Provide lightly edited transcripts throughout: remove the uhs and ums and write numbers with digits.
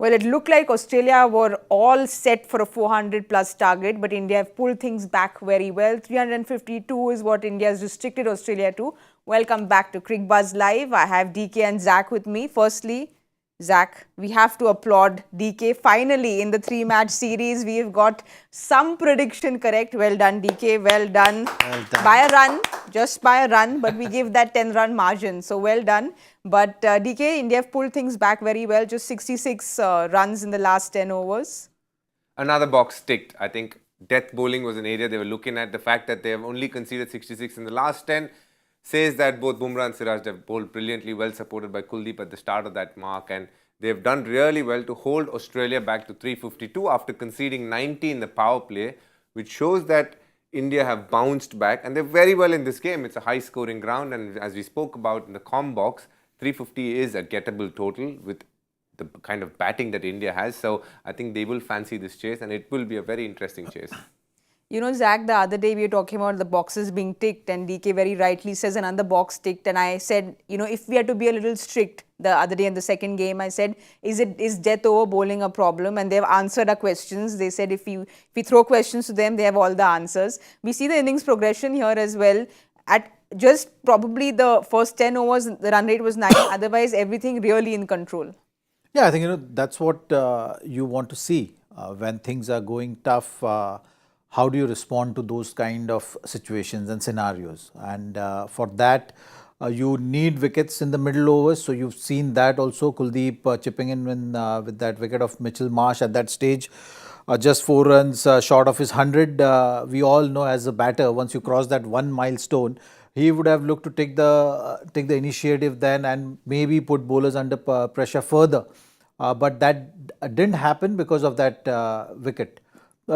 Well, it looked like Australia were all set for a 400 plus target, but India have pulled things back very well. 352 is what India has restricted Australia to. Welcome back to Cricbuzz Live. I have DK and Zach with me. Firstly, Zach, we have to applaud DK. Finally, in the 3-match series, we've got some prediction correct. Well done, DK. Well done. Well done. By a run, just by a run, but we give that 10-run margin. So well done. But DK, India have pulled things back very well. Just 66 runs in the last 10 overs. Another box ticked. I think death bowling was an area they were looking at. The fact that they have only conceded 66 in the last 10 says that both Bumrah and Siraj have bowled brilliantly, well supported by Kuldeep at the start of that mark, and they've done really well to hold Australia back to 352 after conceding 90 in the power play, which shows that India have bounced back and they're very well in this game. It's a high scoring ground, and as we spoke about in the com box, 350 is a gettable total with the kind of batting that India has. So I think they will fancy this chase and it will be a very interesting chase. You know, Zach, the other day we were talking about the boxes being ticked, and DK very rightly says another box ticked, and I said, you know, if we had to be a little strict the other day in the second game, I said, is death over bowling a problem? And they've answered our questions. They said if we throw questions to them, they have all the answers. We see the innings progression here as well. At just probably the first 10 overs, the run rate was 9. Otherwise, everything really in control. Yeah, I think, that's what you want to see when things are going tough. How do you respond to those kind of situations and scenarios? And for that, you need wickets in the middle overs. So you've seen that also. Kuldeep chipping in with that wicket of Mitchell Marsh at that stage. Just 4 runs short of his 100. We all know as a batter, once you cross that one milestone, he would have looked to take the initiative then and maybe put bowlers under pressure further. But that didn't happen because of that wicket.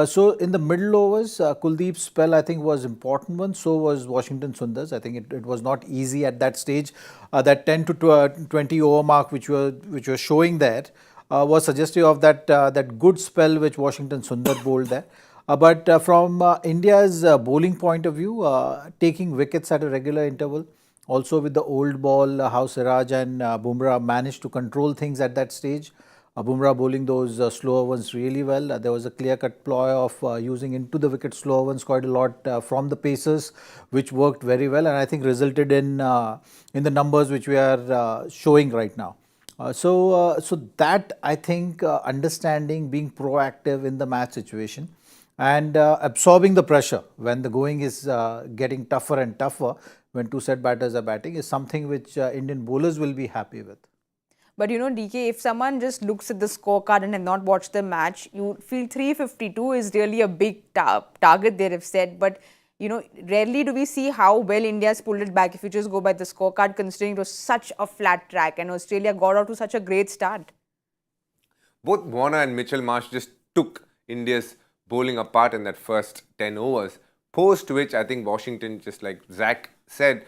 So in the middle overs, Kuldeep's spell I think was important one. So was Washington Sundar's. I think it was not easy at that stage. That 10 to 20 over mark which were showing there was suggestive of that good spell which Washington Sundar bowled there. But from India's bowling point of view, taking wickets at a regular interval, also with the old ball, how Siraj and Bumrah managed to control things at that stage. Bumrah bowling those slower ones really well. There was a clear-cut ploy of using into the wicket slower ones quite a lot from the pacers, which worked very well and I think resulted in the numbers which we are showing right now. So that I think understanding, being proactive in the match situation and absorbing the pressure when the going is getting tougher and tougher when two set batters are batting is something which Indian bowlers will be happy with. But you know, DK, if someone just looks at the scorecard and have not watched the match, you feel 352 is really a big target they have set. But, you know, rarely do we see how well India's pulled it back if you just go by the scorecard, considering it was such a flat track and Australia got out to such a great start. Both Warner and Mitchell Marsh just took India's bowling apart in that first 10 overs. Post which I think Washington, just like Zach said,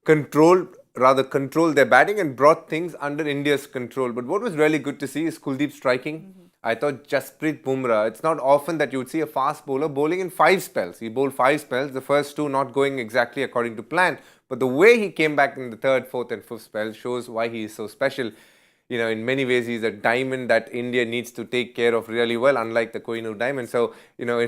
controlled their batting and brought things under India's control. But what was really good to see is Kuldeep striking. I thought Jasprit Bumrah, it's not often that you would see a fast bowler bowling in 5 spells. He bowled 5 spells, the first 2 not going exactly according to plan. But the way he came back in the 3rd, 4th and 5th spell shows why he is so special. You know, in many ways, he's a diamond that India needs to take care of really well, unlike the Kohinoor diamond. So, you know,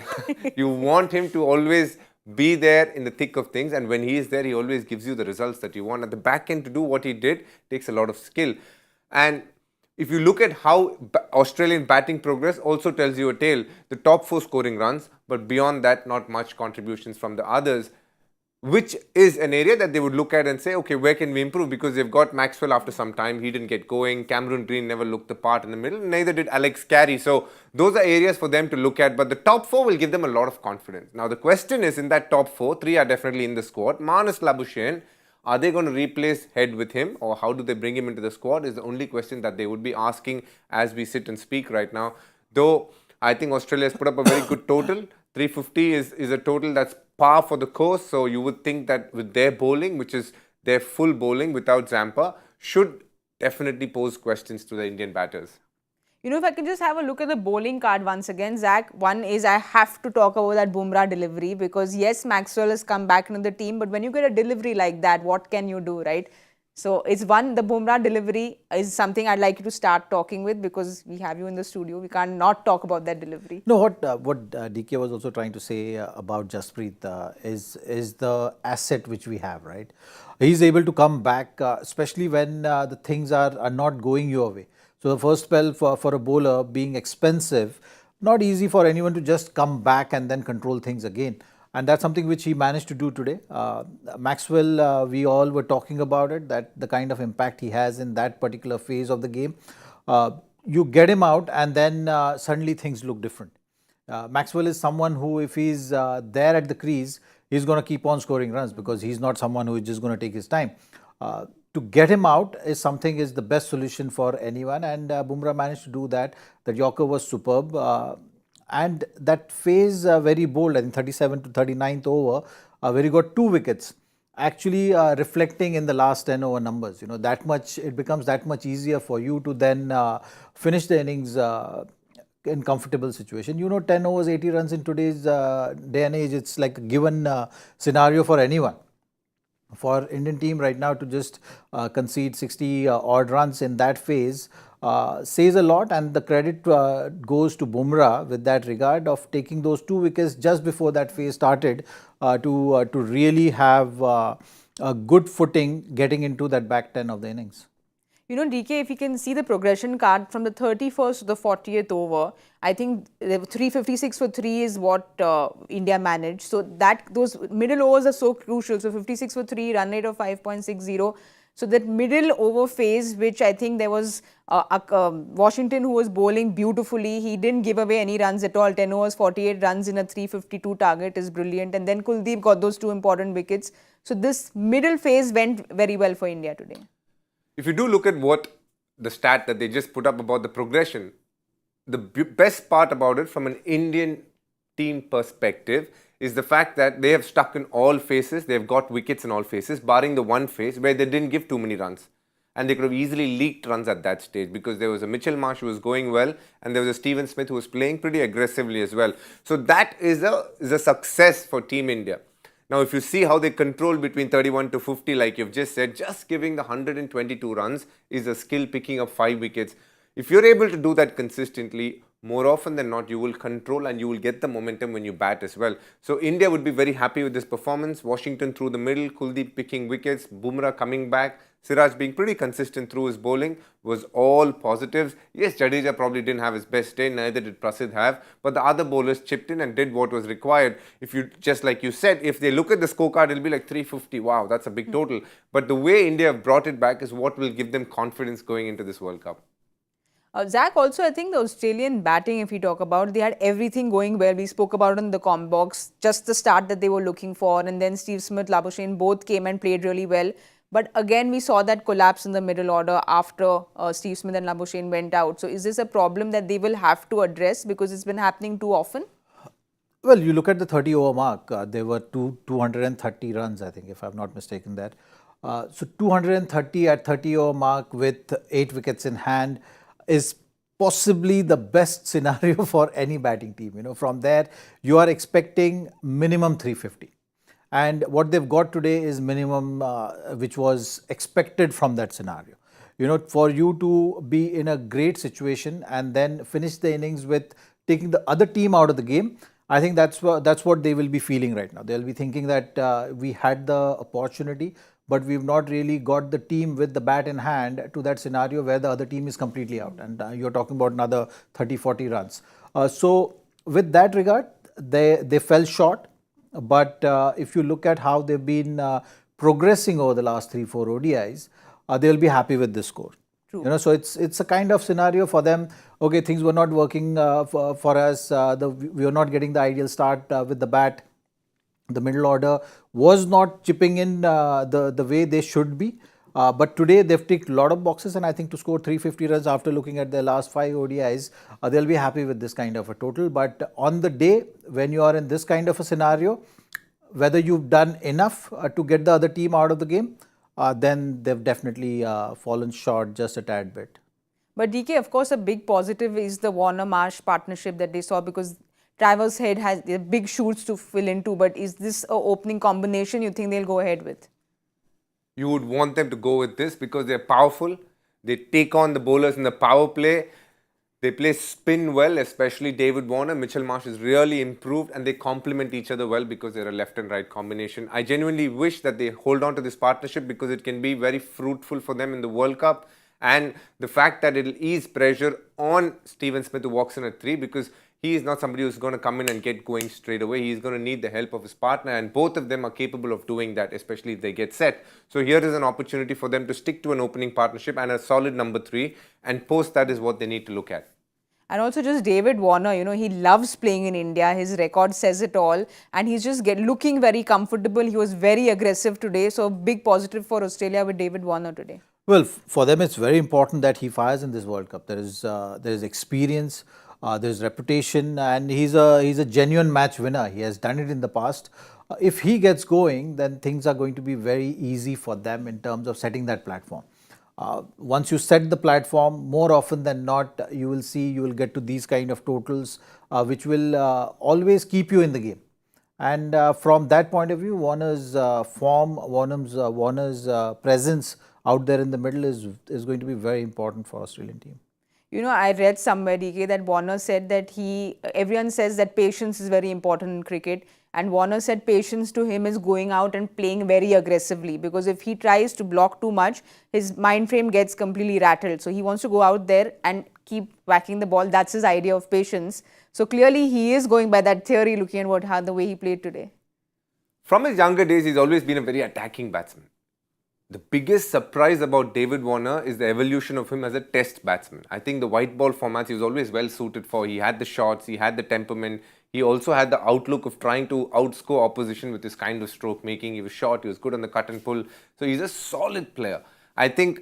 you want him to always be there in the thick of things, and when he is there, he always gives you the results that you want. At the back end, to do what he did takes a lot of skill. And if you look at how Australian batting progress also tells you a tale. The top 4 scoring runs, but beyond that, not much contributions from the others, which is an area that they would look at and say, okay, where can we improve? Because they've got Maxwell after some time. He didn't get going. Cameron Green never looked the part in the middle. Neither did Alex Carey. So those are areas for them to look at. But the top 4 will give them a lot of confidence. Now, the question is, in that top 4, 3 are definitely in the squad. Marnus Labuschagne, are they going to replace Head with him? Or how do they bring him into the squad is the only question that they would be asking as we sit and speak right now. Though, I think Australia has put up a very good total. 350 is a total that's par for the course. So you would think that with their bowling, which is their full bowling without Zampa, should definitely pose questions to the Indian batters. You know, if I can just have a look at the bowling card once again, Zach, one is I have to talk about that Bumrah delivery because yes, Maxwell has come back into the team, but when you get a delivery like that, what can you do, right? So it's one, the Bumrah delivery is something I'd like you to start talking with, because we have you in the studio. We can't not talk about that delivery. No, what DK was also trying to say about Jasprit is the asset which we have, right? He's able to come back, especially when the things are not going your way. So the first spell for a bowler being expensive, not easy for anyone to just come back and then control things again. And that's something which he managed to do today. Maxwell, we all were talking about it, that the kind of impact he has in that particular phase of the game. You get him out and then suddenly things look different. Maxwell is someone who, if he's there at the crease, he's going to keep on scoring runs, because he's not someone who is just going to take his time. To get him out is something, is the best solution for anyone, and Bumrah managed to do that. The Yorker was superb. And that phase very bold, I think 37 to 39th over, where he got 2 wickets, actually reflecting in the last 10 over numbers. You know, that much, it becomes that much easier for you to then finish the innings in comfortable situation. You know, 10 overs, 80 runs in today's day and age, it's like a given scenario for anyone. For Indian team right now to just concede 60 odd runs in that phase says a lot, and the credit goes to Bumrah with that regard of taking those 2 wickets just before that phase started to really have a good footing getting into that back 10 of the innings. You know, DK, if you can see the progression card from the 31st to the 40th over, I think 356 for 3 is what India managed. So that those middle overs are so crucial. So 56 for 3, run rate of 5.60. So that middle over phase, which I think there was Washington, who was bowling beautifully. He didn't give away any runs at all. 10 overs, 48 runs in a 352 target is brilliant. And then Kuldeep got those 2 important wickets. So this middle phase went very well for India today. If you do look at what the stat that they just put up about the progression, the best part about it from an Indian team perspective is the fact that they have stuck in all phases. They've got wickets in all phases, barring the one phase where they didn't give too many runs. And they could have easily leaked runs at that stage, because there was a Mitchell Marsh who was going well, and there was a Steven Smith who was playing pretty aggressively as well. So that is a success for Team India. Now, if you see how they control between 31 to 50, like you've just said, just giving the 122 runs is a skill, picking up 5 wickets. If you're able to do that consistently, more often than not, you will control and you will get the momentum when you bat as well. So India would be very happy with this performance. Washington through the middle, Kuldeep picking wickets, Bumrah coming back, Siraj being pretty consistent through his bowling was all positives. Yes, Jadeja probably didn't have his best day, neither did Prasidh have, but the other bowlers chipped in and did what was required. If you, just like you said, if they look at the scorecard, it'll be like 350. Wow, that's a big total. But the way India have brought it back is what will give them confidence going into this World Cup. Zach, also, I think the Australian batting, if we talk about, they had everything going well. We spoke about it in the com box, just the start that they were looking for. And then Steve Smith, Labuschagne both came and played really well. But again, we saw that collapse in the middle order after Steve Smith and Labuschagne went out. So is this a problem that they will have to address, because it's been happening too often? Well, you look at the 30 over mark, there were 230 runs, I think, if I'm not mistaken there. So 230 at 30 over mark with 8 wickets in hand is possibly the best scenario for any batting team. You know, from there, you are expecting minimum 350. And what they've got today is minimum which was expected from that scenario. You know, for you to be in a great situation and then finish the innings with taking the other team out of the game, I think that's what they will be feeling right now. They'll be thinking that we had the opportunity, but we've not really got the team with the bat in hand to that scenario where the other team is completely out. And you're talking about another 30, 40 runs. So with that regard, they fell short. But if you look at how they've been progressing over the last 3-4 ODIs, they'll be happy with this score. True. You know, so it's a kind of scenario for them. Okay, things were not working for us. We were not getting the ideal start with the bat. The middle order was not chipping in the way they should be. But today they've ticked a lot of boxes, and I think to score 350 runs after looking at their last 5 ODIs, they'll be happy with this kind of a total. But on the day when you are in this kind of a scenario, whether you've done enough to get the other team out of the game, then they've definitely fallen short just a tad bit. But DK, of course, a big positive is the Warner-Marsh partnership that they saw, because Travers Head has big shoes to fill into. But is this an opening combination you think they'll go ahead with? you would want them to go with this because they're powerful. They take on the bowlers in the power play. They play spin well, especially David Warner. Mitchell Marsh has really improved and they complement each other well because they're a left and right combination. I genuinely wish that they hold on to this partnership because it can be very fruitful for them in the World Cup. And the fact that it'll ease pressure on Steven Smith, who walks in at 3, because he is not somebody who's going to come in and get going straight away. He's going to need the help of his partner, and both of them are capable of doing that, especially if they get set. So here is an opportunity for them to stick to an opening partnership and a solid number 3, and post that is what they need to look at. And also just David Warner, you know, he loves playing in India. His record says it all. And he's just looking very comfortable. He was very aggressive today. So big positive for Australia with David Warner today. Well, for them, it's very important that he fires in this World Cup. There is experience, there is reputation, and he's a genuine match winner. He has done it in the past. If he gets going, then things are going to be very easy for them in terms of setting that platform. Once you set the platform, more often than not, you will get to these kind of totals, which will always keep you in the game. And from that point of view, Warner's form, Warner's presence out there in the middle is going to be very important for Australian team. You know, I read somewhere, DK, that Warner said that everyone says that patience is very important in cricket. And Warner said patience to him is going out and playing very aggressively, because if he tries to block too much, his mind frame gets completely rattled. So he wants to go out there and keep whacking the ball. That's his idea of patience. So clearly he is going by that theory, looking at the way he played today. From his younger days, he's always been a very attacking batsman. The biggest surprise about David Warner is the evolution of him as a test batsman. I think the white ball formats he was always well suited for. He had the shots, he had the temperament. He also had the outlook of trying to outscore opposition with his kind of stroke making. He was short, he was good on the cut and pull. So he's a solid player. I think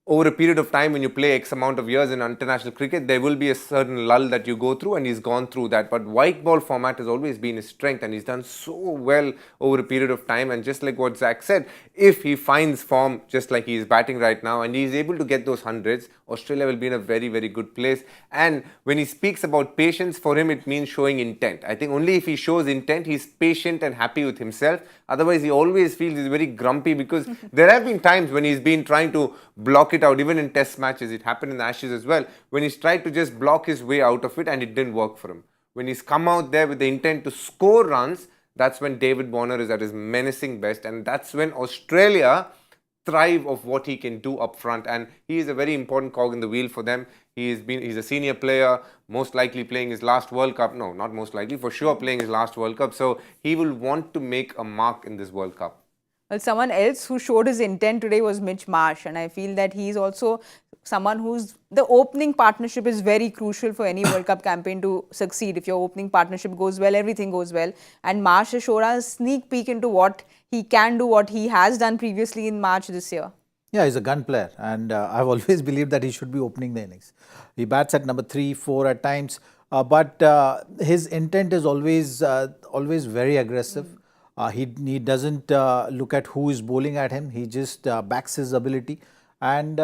over a period of time, when you play X amount of years in international cricket, there will be a certain lull that you go through, and he's gone through that. But white ball format has always been his strength, and he's done so well over a period of time. And just like what Zach said, if he finds form just like he is batting right now and he's able to get those hundreds, Australia will be in a very, very good place. And when he speaks about patience, for him it means showing intent. I think only if he shows intent, he's patient and happy with himself. Otherwise, he always feels he's very grumpy, because there have been times when he's been trying to block it out, even in test matches. It happened in the Ashes as well, when he's tried to just block his way out of it and it didn't work for him. When he's come out there with the intent to score runs, that's when David Warner is at his menacing best, and that's when Australia thrive of what he can do up front. And he is a very important cog in the wheel for them. He's a senior player, most likely playing his last World Cup. No, not most likely, for sure playing his last World Cup. So he will want to make a mark in this World Cup. Well, someone else who showed his intent today was Mitch Marsh, and I feel that he's also someone the opening partnership is very crucial for any World Cup campaign to succeed. If your opening partnership goes well, everything goes well. And Marsh has showed us a sneak peek into what he can do, what he has done previously in March this year. Yeah, he's a gun player, and I've always believed that he should be opening the innings. He bats at number 3, 4 at times, but his intent is always very aggressive. He doesn't look at who is bowling at him. He just backs his ability and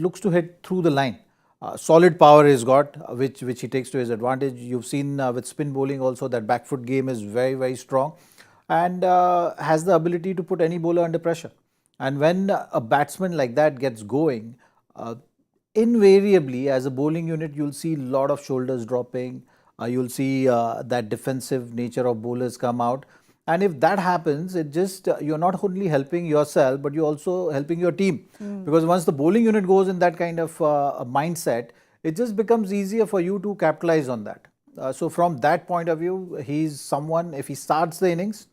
looks to hit through the line. Solid power he's got, which he takes to his advantage. You've seen with spin bowling also that back foot game is very, very strong, and has the ability to put any bowler under pressure. And when a batsman like that gets going, invariably as a bowling unit, you'll see a lot of shoulders dropping. You'll see that defensive nature of bowlers come out. And if that happens, it just, you're not only helping yourself, but you're also helping your team. Because once the bowling unit goes in that kind of mindset, it just becomes easier for you to capitalize on that. So from that point of view, he's someone, if he starts the innings,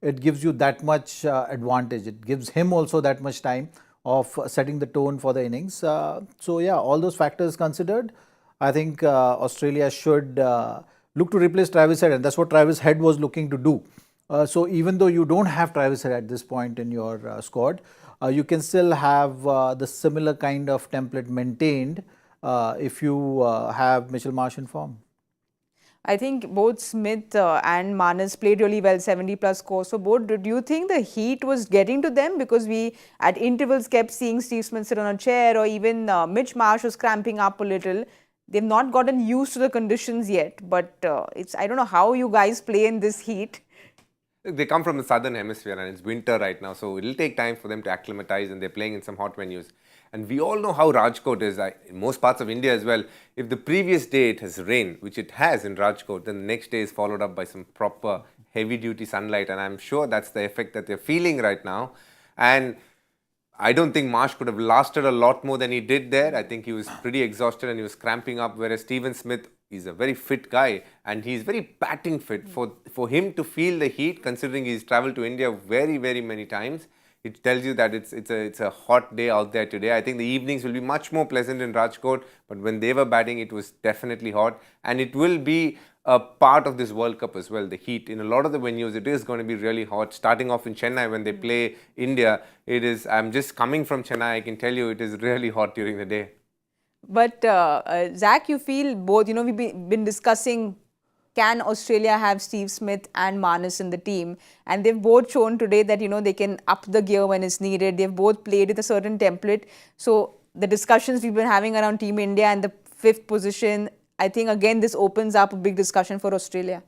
it gives you that much advantage. It gives him also that much time of setting the tone for the innings. So yeah, all those factors considered, I think Australia should look to replace Travis Head, and that's what Travis Head was looking to do. So even though you don't have Travis Head at this point in your squad, you can still have the similar kind of template maintained if you have Mitchell Marsh in form. I think both Smith and Marnus played really well, 70 plus scores for both. Do you think the heat was getting to them? Because we at intervals kept seeing Steve Smith sit on a chair, or even Mitch Marsh was cramping up a little. They've not gotten used to the conditions yet, but I don't know how you guys play in this heat. They come from the southern hemisphere and it's winter right now, so it'll take time for them to acclimatize, and they're playing in some hot venues. And we all know how Rajkot is, in most parts of India as well. If the previous day it has rained, which it has in Rajkot, then the next day is followed up by some proper heavy duty sunlight, and I'm sure that's the effect that they're feeling right now. And I don't think Marsh could have lasted a lot more than he did there. I think he was pretty exhausted and he was cramping up, whereas Steven Smith is a very fit guy and he's very batting fit. For him to feel the heat, considering he's travelled to India very, very many times, it tells you that it's a hot day out there today. I think the evenings will be much more pleasant in Rajkot, but when they were batting, it was definitely hot, and it will be a part of this World Cup as well. The heat in a lot of the venues, it is going to be really hot. Starting off in Chennai when they play India, it is. I'm just coming from Chennai. I can tell you, it is really hot during the day. But Zach, you feel both. You know, we've been discussing, can Australia have Steve Smith and Marnus in the team? And they've both shown today that, you know, they can up the gear when it's needed. They've both played with a certain template. So the discussions we've been having around Team India and the 5th position, I think again this opens up a big discussion for Australia.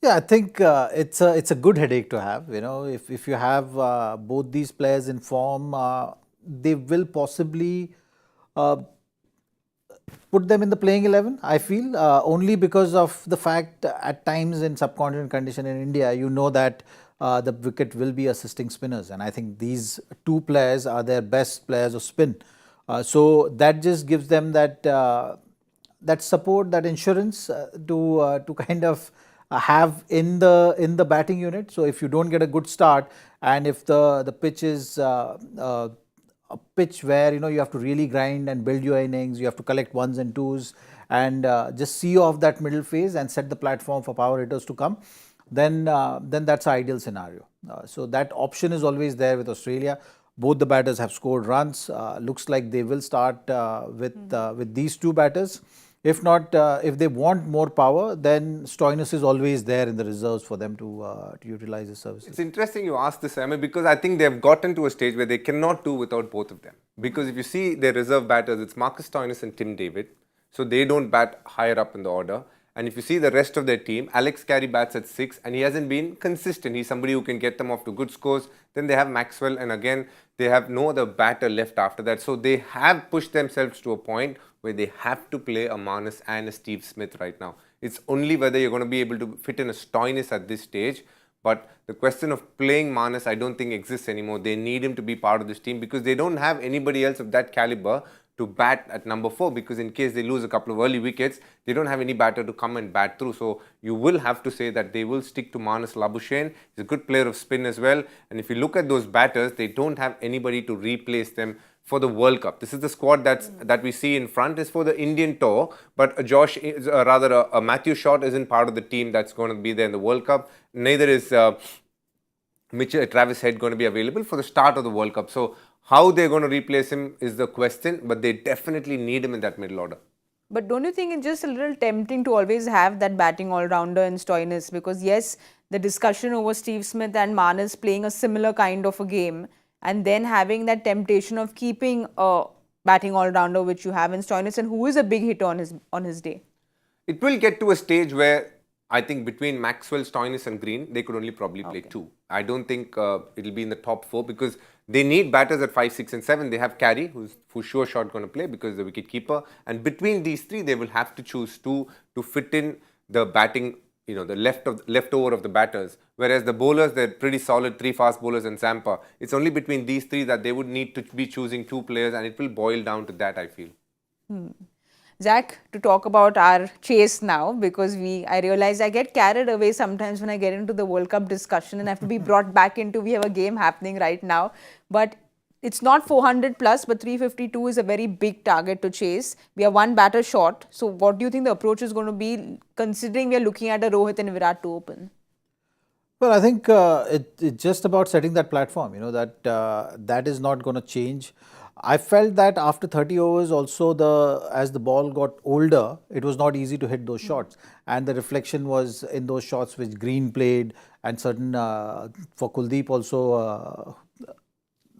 Yeah, I think it's a good headache to have. You know, if you have both these players in form, they will possibly put them in the playing 11, I feel, only because of the fact at times in subcontinent condition in India, you know that the wicket will be assisting spinners, and I think these two players are their best players of spin. So that just gives them that that support, that insurance to kind of have in the batting unit. So if you don't get a good start, and if the pitch is a pitch where, you know, you have to really grind and build your innings, you have to collect ones and twos and just see off that middle phase and set the platform for power hitters to come, then that's an ideal scenario. So that option is always there with Australia. Both the batters have scored runs. Looks like they will start with these two batters. If not, if they want more power, then Stoinis is always there in the reserves for them to utilize his services. It's interesting you ask this, Samuel, because I think they've gotten to a stage where they cannot do without both of them. Because if you see their reserve batters, it's Marcus Stoinis and Tim David. So they don't bat higher up in the order. And if you see the rest of their team, Alex Carey bats at 6 and he hasn't been consistent. He's somebody who can get them off to good scores. Then they have Maxwell, and again, they have no other batter left after that. So they have pushed themselves to a point where they have to play a Marnus and a Steve Smith right now. It's only whether you're going to be able to fit in a Stoinis at this stage. But the question of playing Marnus, I don't think exists anymore. They need him to be part of this team because they don't have anybody else of that caliber to bat at number 4, because in case they lose a couple of early wickets, they don't have any batter to come and bat through. So you will have to say that they will stick to Marnus Labuschagne. He's a good player of spin as well. And if you look at those batters, they don't have anybody to replace them for the World Cup. This is the squad that we see in front is for the Indian tour, but a Matthew Short isn't part of the team that's going to be there in the World Cup. Neither is Travis Head going to be available for the start of the World Cup. So how they're going to replace him is the question, but they definitely need him in that middle order. But don't you think it's just a little tempting to always have that batting all-rounder in Stoinis? Because yes, the discussion over Steve Smith and Marnus playing a similar kind of a game, and then having that temptation of keeping a batting all-rounder which you have in Stoinis, and who is a big hitter on his day. It will get to a stage where I think between Maxwell, Stoinis and Green, they could only probably play 2. I don't think it'll be in the top 4 because they need batters at 5, 6 and 7. They have Carey, who's for sure shot going to play because the wicket keeper. And between these 3, they will have to choose 2 to fit in the batting, you know, the leftover of the batters. Whereas the bowlers, they're pretty solid, 3 fast bowlers and Zampa. It's only between these 3 that they would need to be choosing 2 players, and it will boil down to that, I feel. Zach, to talk about our chase now, because I realize I get carried away sometimes when I get into the World Cup discussion and have to be brought back into, we have a game happening right now. But it's not 400 plus, but 352 is a very big target to chase. We are 1 batter short. So what do you think the approach is going to be, considering we are looking at a Rohit and Virat to open? Well, I think it's just about setting that platform, you know, that is not going to change. I felt that after 30 overs also, as the ball got older, it was not easy to hit those shots. And the reflection was in those shots which Green played, and certain, for Kuldeep also.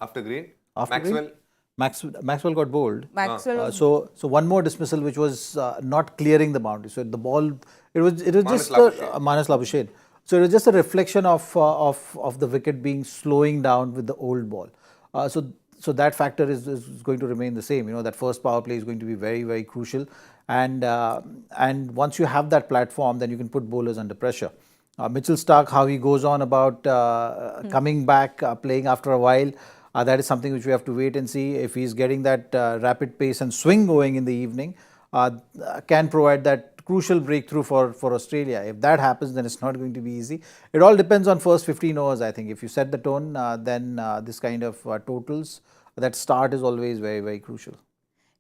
After Green? Maxwell? Maxwell got bowled. Maxwell. So one more dismissal which was not clearing the boundary. So the ball, it was just Labuschagne. Marnus Labuschagne. So it was just a reflection of the wicket being slowing down with the old ball. So that factor is going to remain the same. That first power play is going to be very, very crucial. And once you have that platform, then you can put bowlers under pressure. Mitchell Starc, how he goes on about coming back, playing after a while, that is something which we have to wait and see. If he's getting that rapid pace and swing going in the evening, can provide that crucial breakthrough for Australia. If that happens, then it's not going to be easy. It all depends on first 15 overs, I think. If you set the tone, then this kind of totals, that start is always very, very crucial.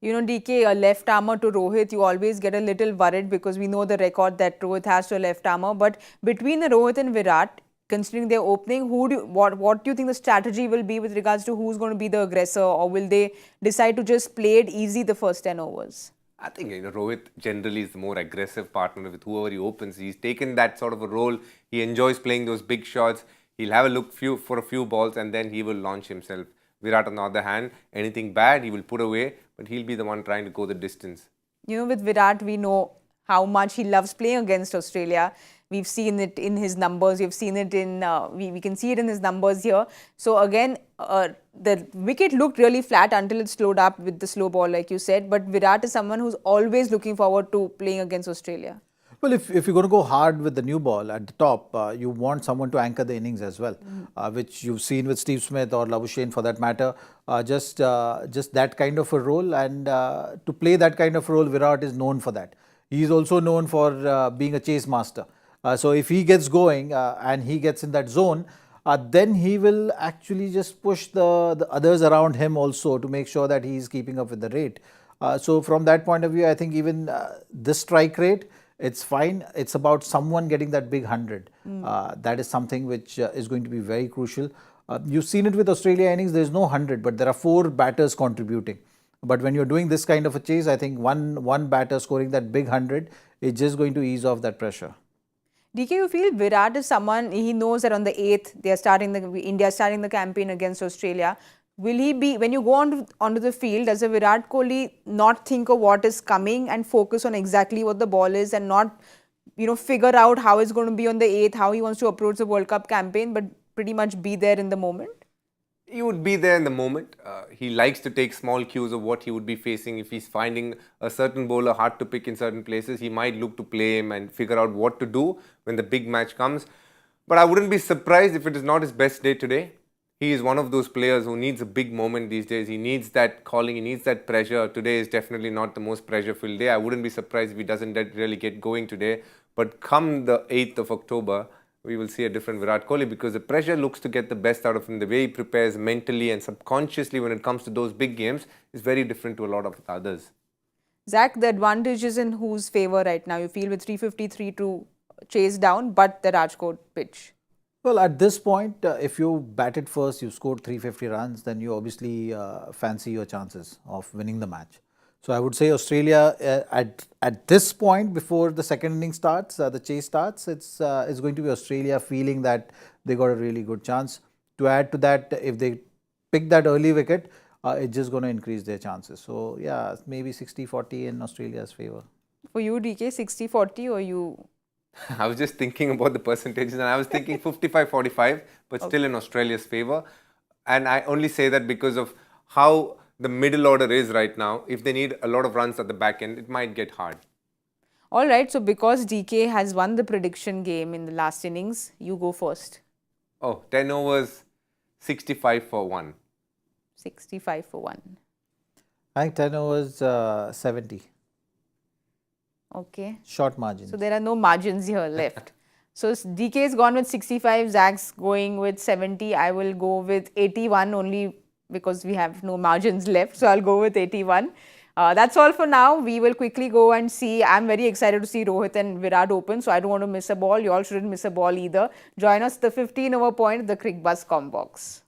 DK, a left armour to Rohit, you always get a little worried because we know the record that Rohit has to a left armour. But between the Rohit and Virat, considering their opening, what do you think the strategy will be with regards to who's going to be the aggressor, or will they decide to just play it easy the first 10 overs? I think Rohit generally is the more aggressive partner with whoever he opens. He's taken that sort of a role. He enjoys playing those big shots. He'll have a look for a few balls and then he will launch himself. Virat, on the other hand, anything bad he will put away, but he'll be the one trying to go the distance. With Virat, we know how much he loves playing against Australia. We've seen it in his numbers. We've seen it in, we can see it in his numbers here. So again, the wicket looked really flat until it slowed up with the slow ball, like you said. But Virat is someone who's always looking forward to playing against Australia. Well, if you're going to go hard with the new ball at the top, you want someone to anchor the innings as well, which you've seen with Steve Smith or Labuschagne for that matter. Just that kind of a role, and to play that kind of role, Virat is known for that. He's also known for being a chase master. So if he gets going and he gets in that zone, then he will actually just push the others around him also to make sure that he's keeping up with the rate. So from that point of view, I think even this strike rate, it's fine. It's about someone getting that big 100. That is something which is going to be very crucial. You've seen it with Australia innings. There's no 100, but there are 4 batters contributing. But when you're doing this kind of a chase, I think one batter scoring that big 100 is just going to ease off that pressure. DK, you feel Virat is someone, he knows that on the 8th, India is starting the campaign against Australia. Will he be, when you go onto the field, does a Virat Kohli not think of what is coming and focus on exactly what the ball is and not, figure out how it's going to be on the 8th, how he wants to approach the World Cup campaign, but pretty much be there in the moment? He would be there in the moment. He likes to take small cues of what he would be facing. If he's finding a certain bowler hard to pick in certain places, he might look to play him and figure out what to do when the big match comes. But I wouldn't be surprised if it is not his best day today. He is one of those players who needs a big moment these days. He needs that calling, he needs that pressure. Today is definitely not the most pressure-filled day. I wouldn't be surprised if he doesn't really get going today. But come the 8th of October, we will see a different Virat Kohli because the pressure looks to get the best out of him. The way he prepares mentally and subconsciously when it comes to those big games is very different to a lot of others. Zach, the advantage is in whose favour right now? You feel with 353 to chase down, but the Rajkot pitch. Well, at this point, if you batted first, you scored 350 runs, then you obviously fancy your chances of winning the match. So I would say Australia at this point before the second inning starts, the chase starts, it's going to be Australia feeling that they got a really good chance. To add to that, if they pick that early wicket, it's just going to increase their chances. So yeah, maybe 60-40 in Australia's favour. For you, DK, 60-40 or you? I was just thinking about the percentages and I was thinking 55-45, but still in Australia's favour. And I only say that because of how the middle order is right now. If they need a lot of runs at the back end, it might get hard. All right, so because DK has won the prediction game in the last innings, you go first. Oh, 10 overs, 65 for 1. 65 for 1. I think 10 overs, 70. Okay. Short margin. So there are no margins here left. So DK is gone with 65, Zach's going with 70. I will go with 81 only because we have no margins left. So I'll go with 81. That's all for now. We will quickly go and see. I'm very excited to see Rohit and Virat open. So I don't want to miss a ball. You all shouldn't miss a ball either. Join us the 15 over point, the Cricbuzz Combox.